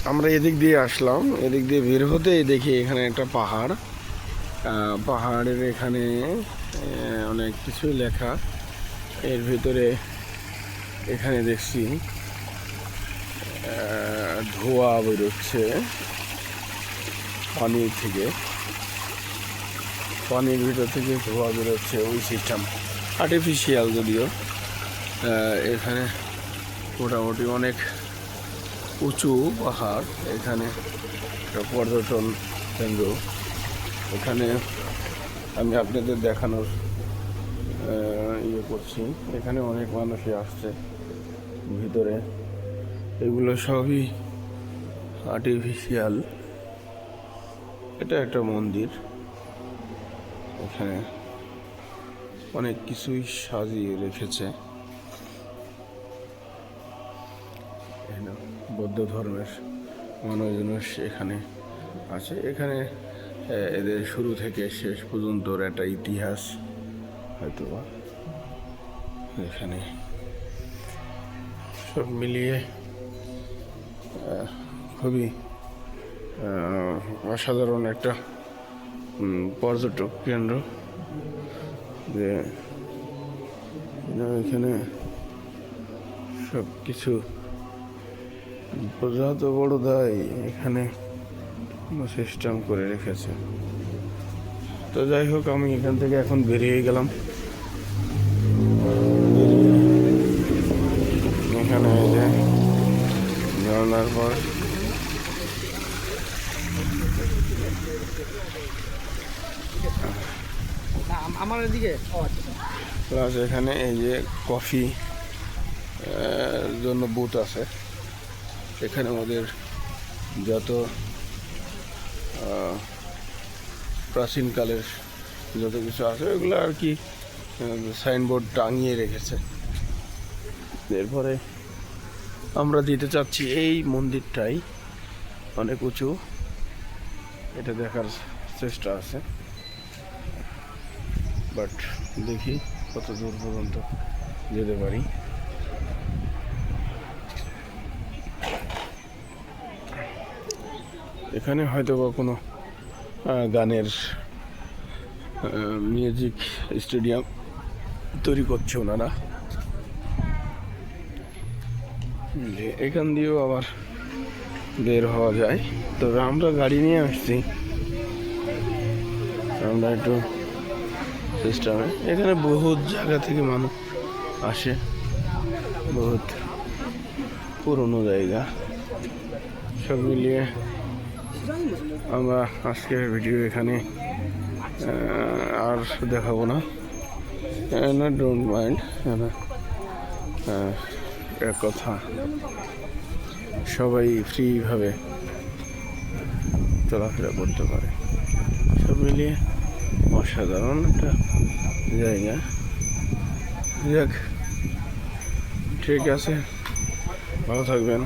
আমরা এদিক দিয়ে আসলাম, এদিক দিয়ে বের হতেই দেখি এখানে একটা পাহাড়। পাহাড়ের এখানে অনেক কিছুই লেখা। এর ভিতরে এখানে দেখছি ধোঁয়া বেরোচ্ছে পানির থেকে, পানির ভিতর থেকে ধোঁয়া বেরোচ্ছে। ওই সিস্টেম আর্টিফিশিয়াল যদিও। এখানে মোটামুটি অনেক উঁচু পাহাড়। এখানে একটা পর্যটন কেন্দ্র। এখানে আমি আপনাদের দেখানোর ইয়ে করছি। এখানে অনেক মানুষই আসছে ভিতরে। এগুলো সবই আর্টিফিশিয়াল। এটা একটা মন্দির। এখানে অনেক কিছুই সাজিয়ে রেখেছে। বৌদ্ধ ধর্মের মানুষজন এখানে আছে। এখানে এদের শুরু থেকে শেষ পর্যন্ত একটা ইতিহাস হয়তো এখানে সব মিলিয়ে খুবই অসাধারণ একটা পর্যটক কেন্দ্র। যে এখানে সব কিছু যত বড় দায় এখানে সিস্টেম করে রেখেছে। তো যাই হোক, আমি এখান থেকে এখন বেরিয়ে গেলাম। এখানে যে ঝর্নার পর আমার এদিকে প্লাস এখানে এই যে কফি জন্য বুথ আছে। এখানে আমাদের যত প্রাচীনকালের যত কিছু আছে ওগুলো আর কি সাইনবোর্ড টাঙিয়ে রেখেছে। এরপরে আমরা দিতে চাচ্ছি এই মন্দিরটাই অনেক উঁচু, এটা দেখার চেষ্টা আছে। বাট দেখি কত দূর পর্যন্ত যেতে পারি। এখানে হয়তো বা কোনো গানের মিউজিক স্টেডিয়াম তৈরি করছে ওনারা। এখান দিয়েও আবার বের হওয়া যায়। তবে আমরা গাড়ি নিয়ে আসছি, আমরা একটু সিস্টেমে। এখানে বহুত জায়গা থেকে মানুষ আসে, বহুত পুরনো জায়গা। সব মিলিয়ে আমরা আজকের ভিডিও এখানে আর দেখাবো না। ডোন্ট মাইন্ড, এক কথা সবাই ফ্রিভাবে চলাফেরা করতে পারে। সব মিলিয়ে অসাধারণ একটা জায়গা। যাক, ঠিক আছে, ভালো থাকবেন।